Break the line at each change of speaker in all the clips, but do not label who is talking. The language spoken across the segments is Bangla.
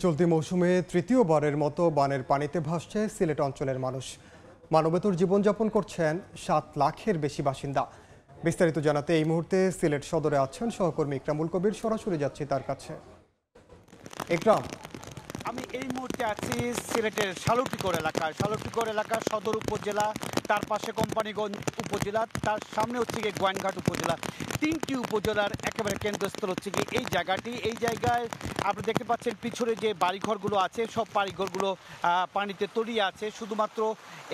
চলতি মৌসুমে তৃতীয়বারের মতো বানের পানিতে ভাসছে সিলেট অঞ্চলের মানুষ। মানবেতর জীবনযাপন করছেন ৭ লাখের বেশি বাসিন্দা। বিস্তারিত জানাতে এই মুহূর্তে সিলেট সদরে আছেন সহকর্মী ইকরামুল কবির। সরাসরি যাচ্ছি তার কাছে। ইকরাম,
আমি এই মুহূর্তে আছি সিলেটের শালুটিকর এলাকা সদর উপজেলা, তার পাশে কোম্পানিগঞ্জ উপজেলা, তার সামনে হচ্ছে গিয়ে গোয়াইনঘাট উপজেলা। তিনটি উপজেলার একেবারে কেন্দ্রস্থল হচ্ছে গিয়ে এই জায়গাটি। এই জায়গায় আপনি দেখতে পাচ্ছেন পিছনে যে বাড়িঘরগুলো আছে, সব বাড়িঘরগুলো পানিতে তলিয়ে আছে। শুধুমাত্র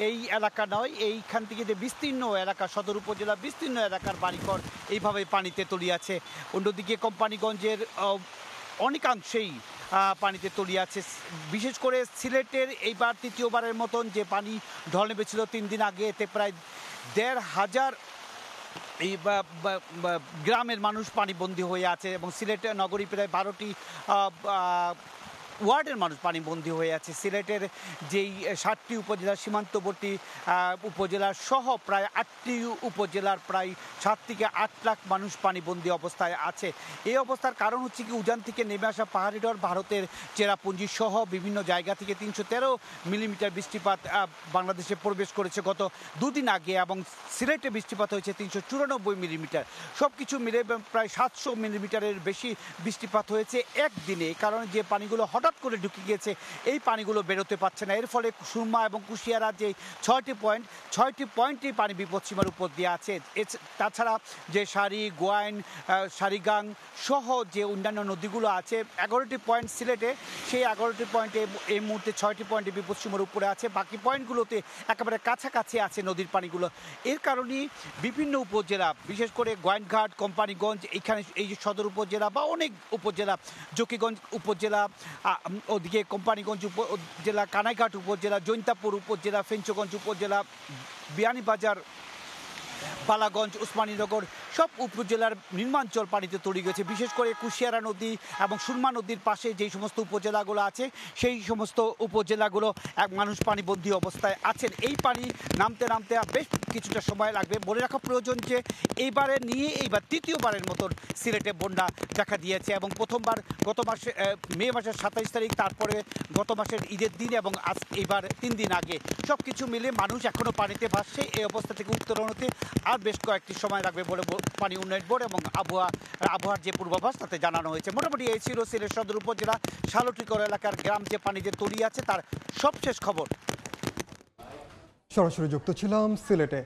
এই এলাকা নয়, এইখান থেকে যে বিস্তীর্ণ এলাকা, সদর উপজেলা বিস্তীর্ণ এলাকার বাড়িঘর এইভাবে পানিতে তলিয়ে আছে। অন্যদিকে কোম্পানিগঞ্জের অনেকাংশেই পানিতে তলিয়ে আছে। বিশেষ করে সিলেটের এইবার তৃতীয়বারের মতন যে পানি ঢল নেমেছিল 3 দিন আগে, এতে প্রায় ১,৫০০ এই গ্রামের মানুষ পানিবন্দী হয়ে আছে এবং সিলেট নগরী প্রায় 12টি ওয়ার্ডের মানুষ পানিবন্দী হয়ে আছে। সিলেটের যেই 7টি উপজেলা, সীমান্তবর্তী উপজেলার সহ প্রায় 8টি উপজেলার প্রায় 7 থেকে 8 লাখ মানুষ পানিবন্দী অবস্থায় আছে। এই অবস্থার কারণ হচ্ছে কি, উজান থেকে নেমে আসা পাহাড়ি ঢল, ভারতের চেরাপুঞ্জি সহ বিভিন্ন জায়গা থেকে 313 মিলিমিটার বৃষ্টিপাত বাংলাদেশে প্রবেশ করেছে গত 2 দিন আগে, এবং সিলেটে বৃষ্টিপাত হয়েছে 394 মিলিমিটার। সব কিছু মিলে প্রায় 700 মিলিমিটারের বেশি বৃষ্টিপাত হয়েছে একদিনে। এই কারণে যে পানিগুলো হঠাৎ করে ঢুকে গিয়েছে, এই পানিগুলো বেরোতে পারছে না। এর ফলে সুরমা এবং কুশিয়ারা যে 6টি পয়েন্টে পানি বিপদসীমার উপর দিয়ে আছে। তাছাড়া যে গোয়াইন, সারিগাং সহ যে অন্যান্য নদীগুলো আছে, 11টি পয়েন্ট সিলেটে, সেই 11টি পয়েন্টে এই মুহূর্তে 6টি পয়েন্টে বিপদসীমার উপরে আছে। বাকি পয়েন্টগুলোতে একেবারে কাছাকাছি আছে নদীর পানিগুলো। এর কারণেই বিভিন্ন উপজেলা, বিশেষ করে গোয়াইনঘাট, কোম্পানিগঞ্জ, এখানে এই যে সদর উপজেলা বা অনেক উপজেলা, জকিগঞ্জ উপজেলা, ওদিকে কোম্পানিগঞ্জ উপজেলা, কানাইঘাট উপজেলা, জৈন্তাপুর উপজেলা, ফেঞ্চগঞ্জ উপজেলা, বিয়ানীবাজার, বালাগঞ্জ, উসমানীনগর সব উপজেলার নিম্নাঞ্চল পানিতে তলিয়ে গেছে। বিশেষ করে কুশিয়ারা নদী এবং সুরমা নদীর পাশে যেই সমস্ত উপজেলাগুলো আছে, সেই সমস্ত উপজেলাগুলো মানুষ পানিবন্দী অবস্থায় আছেন। এই পানি নামতে বেশ কিছুটা সময় লাগবে। বলে রাখা প্রয়োজন যে এইবার তৃতীয়বারের মতন সিলেটে বন্যা দেখা দিয়েছে, এবং প্রথমবার গত মাসে মে মাসের 27 তারিখ, তারপরে গত মাসের ঈদের দিন, এবং আজ এইবার 3 দিন আগে। সব কিছু মিলে মানুষ এখনও পানিতে ভাসছে। এই অবস্থা থেকে উত্তরণ হতে আর বেশ কয়েকটি সময় লাগবে বলে পানি উন্নয়ন বোর্ড এবং আবহাওয়ার যে পূর্বাভাস তাতে জানানো হয়েছে। মোটামুটি এই ছিল সিলেট সদর উপজেলা শালুটিকর এলাকার গ্রাম যে পানিতে তলিয়ে আছে তার সবশেষ খবর।
সরাসরি যুক্ত ছিলাম সিলেটে।